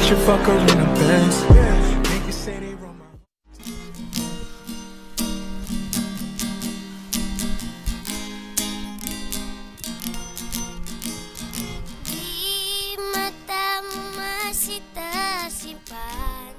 should fuck her in the Benz. Niggas say they run my... Di matamu masih tersimpan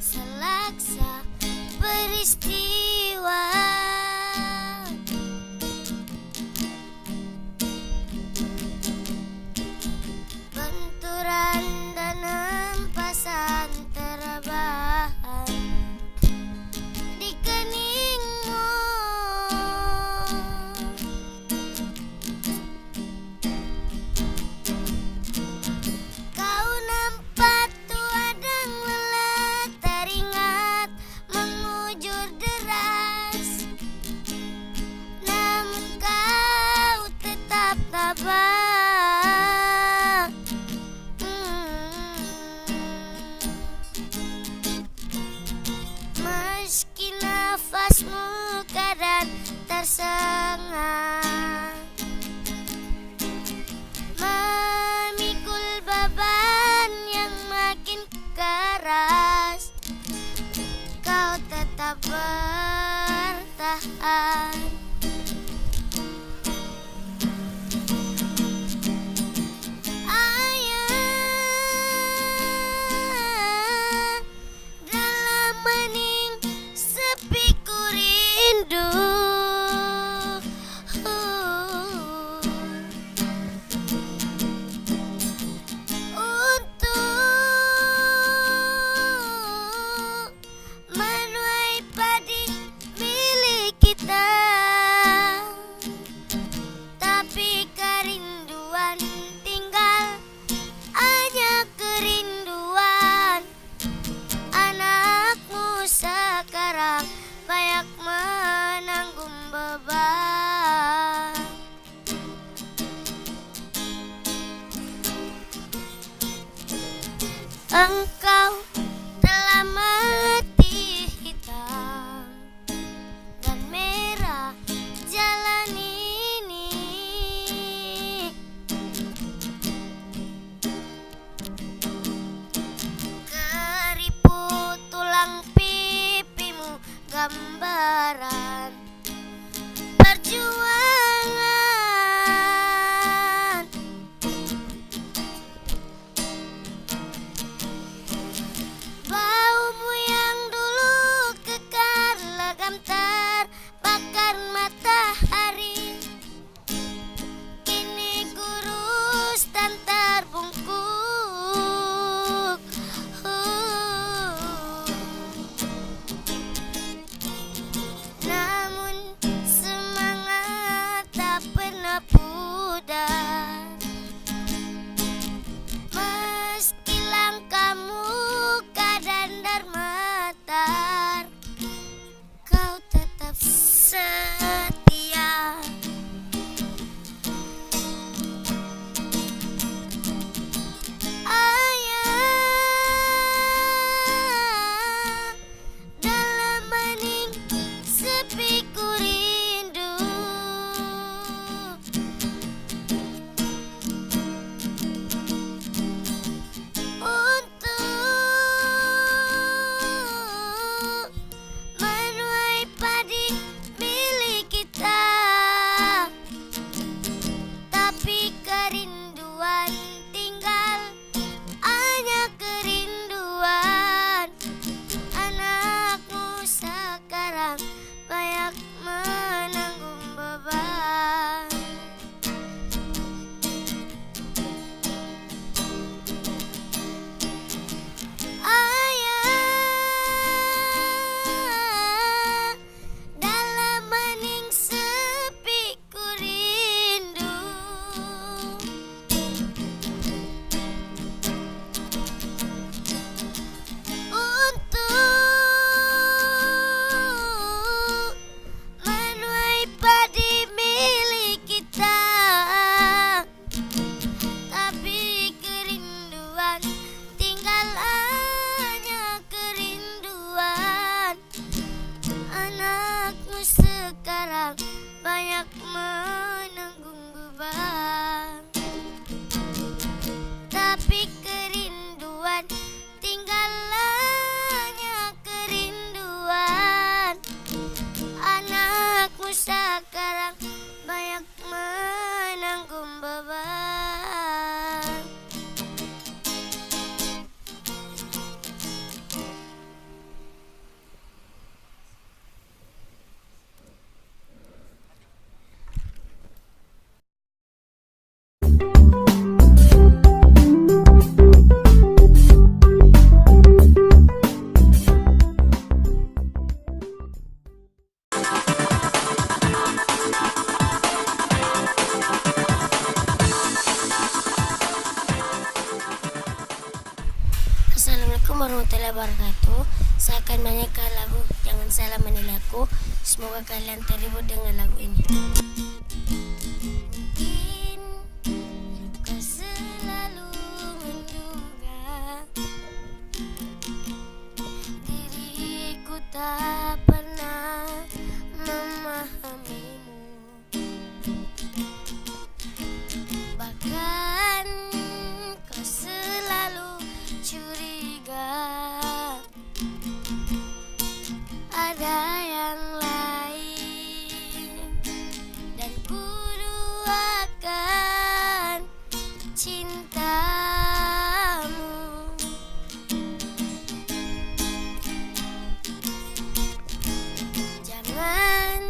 selaksa peristiwa, benturan dan hempasan terbang di keningmu. Kau nampak tua dan lelah, teringat mengujur deras, namun kau tetap tabah. Meski nafasmu kadang tersengat, memikul beban yang makin keras, kau tetap bertahan. Ayah, dalam hening sepi ku rindu. Untuk menuai padi milik kita, tapi kerinduan tinggal, hanya kerinduan. Anakmu sekarang banyak menanggung beban. Engkau telah mati hitam dan merah jalan ini. Keriput tulang pipimu gambaran perjuangan. Assalamualaikum warahmatullahi wabarakatuh. Saya akan menyanyikan lagu Jangan Salah Menilaiku. Semoga kalian terhibur dengan lagu ini. Mungkin kau selalu menduga diriku tak pernah memahamimu. Bahkan kau selalu curiga ada yang lain, dan ku duakan cintamu. Jangan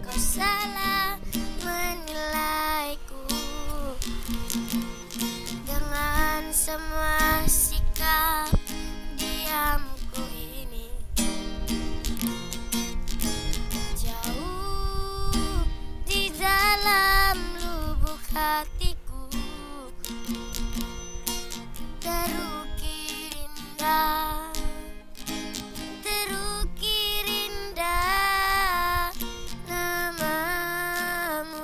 kau salah menilaiku dengan semua sikap diamku ini. Jauh di dalam lubuk hatiku terukir indah, terukir indah namamu.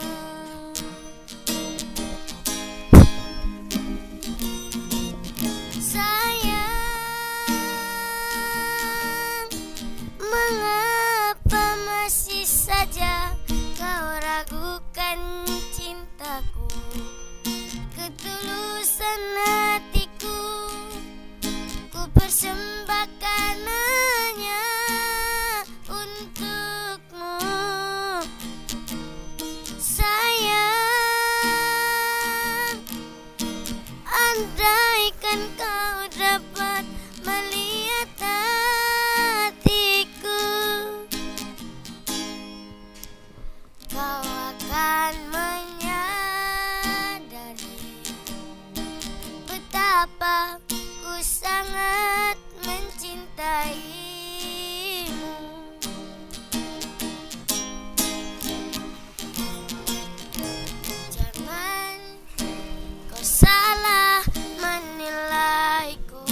Sayang, mengapa masih saja kau ragukan cintaku? Ketulusan hatiku ku persembahkan hanya untukmu. Sayang, andaikan kau dapat melihat hatiku, kau akan menyadari betapa ku sangat mencintaimu. Jangan kau salah menilaiku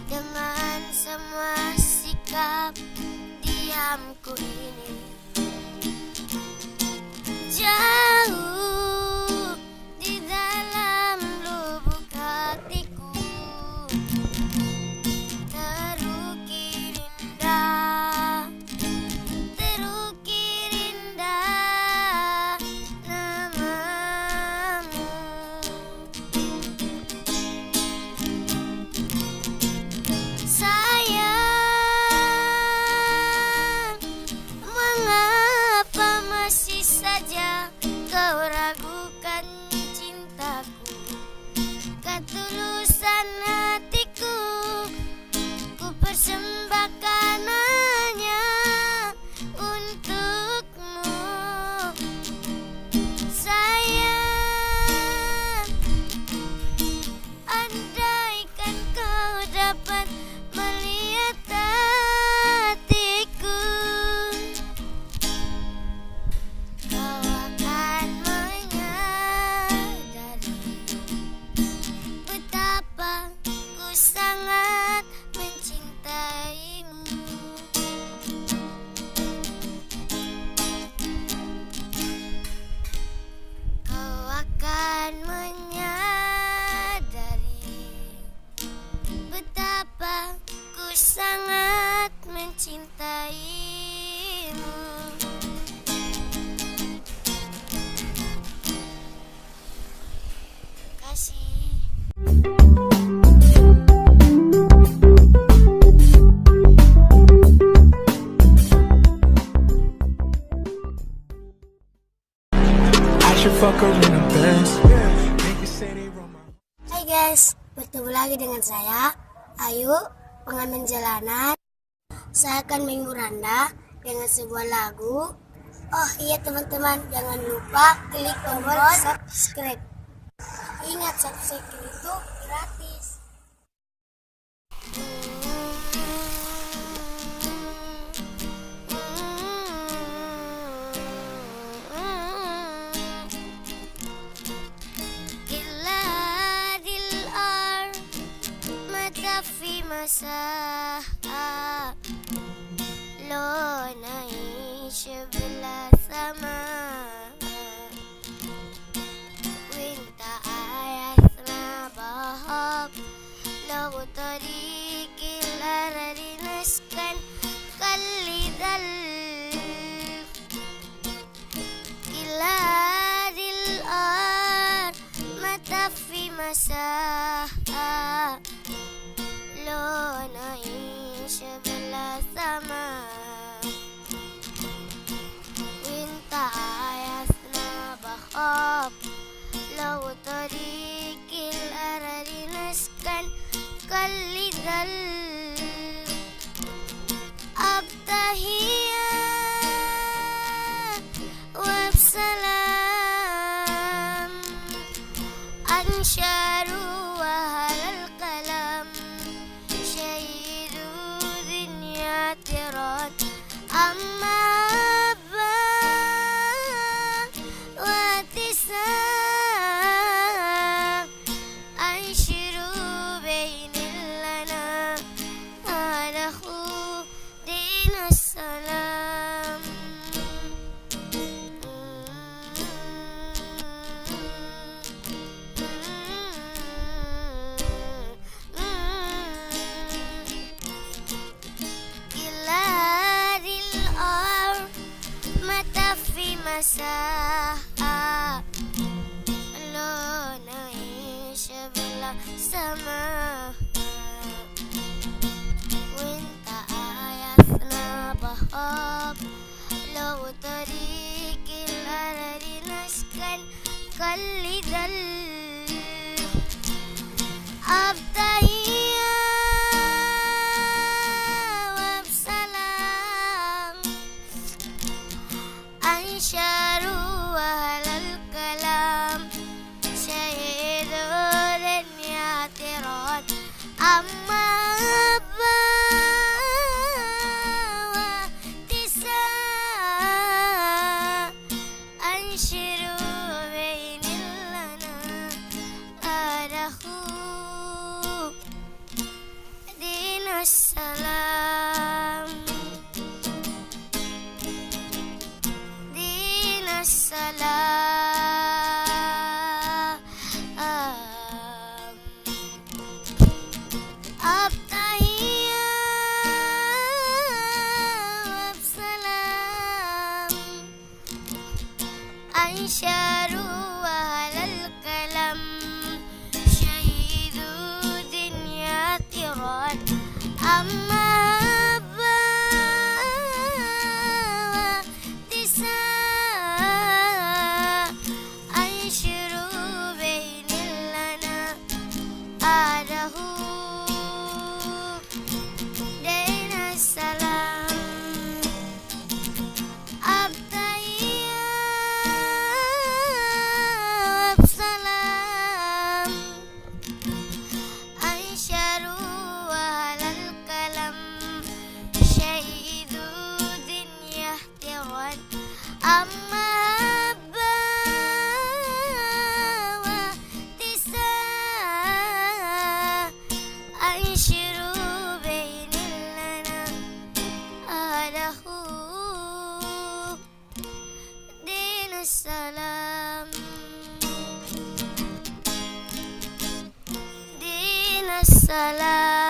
dengan semua sikap diamku ini. Jauh di dalam lubuk hatiku terukir indah, terukir indah namamu. Sayang, mengapa masih saja kau ragukan cintaku? Ketulusan hatiku ku persembahkan hanya untukmu. Sayang, andaikan kau dapat melihat hatiku, kau akan menyadari betapa ku sangat mencintaimu. Kau akan menyadari betapa ku sangat mencintaimu. Kasih. I should fuck her in a Benz. Niggas say they run my. Hai guys, bertemu lagi dengan saya Ayu, pengamen jalanan. Saya akan menghibur Anda dengan sebuah lagu. Oh iya teman-teman, jangan lupa klik tombol subscribe. Ingat, subscribe itu gratis. مساء لو نعيش بلا سماء وانت آياتنا بهاك لو طريق الأرض نسكن كالذل إلى هذه الأرض متى في مساء لو نعيش بلا سماء وانت آياتنا بخاف لو طريق الأرض نسكن كالذل أبتهيا وبسلام أنشروا أهل القلم شهدوا دنيا تراد أما أبا واتسام أنشروا بين لنا على دين السلام إلى هذه الأرض متى في مساء لو نعيش بلا سماء وانت آياتنا بهاك لو طريق الأرض نسكن كالذل أبتهيا وبسلام أنشروا أهل الكلام شهدوا دنيا تراد أما أبا واتساء أنشروا بين لنا أدخوا دين السلام دين السلام أبتهيا وبسلام أنشروا أهل الكلام شهدوا دنيا تراد أما أبا واتساء أنشروا بين لنا أدخوا دين السلام أبتهيا وبسلام أنشروا أهل الكلام شهدوا دنيا احتراد أما أبا واتساء أنشروا بين لنا أدخوا دين السلام دين السلام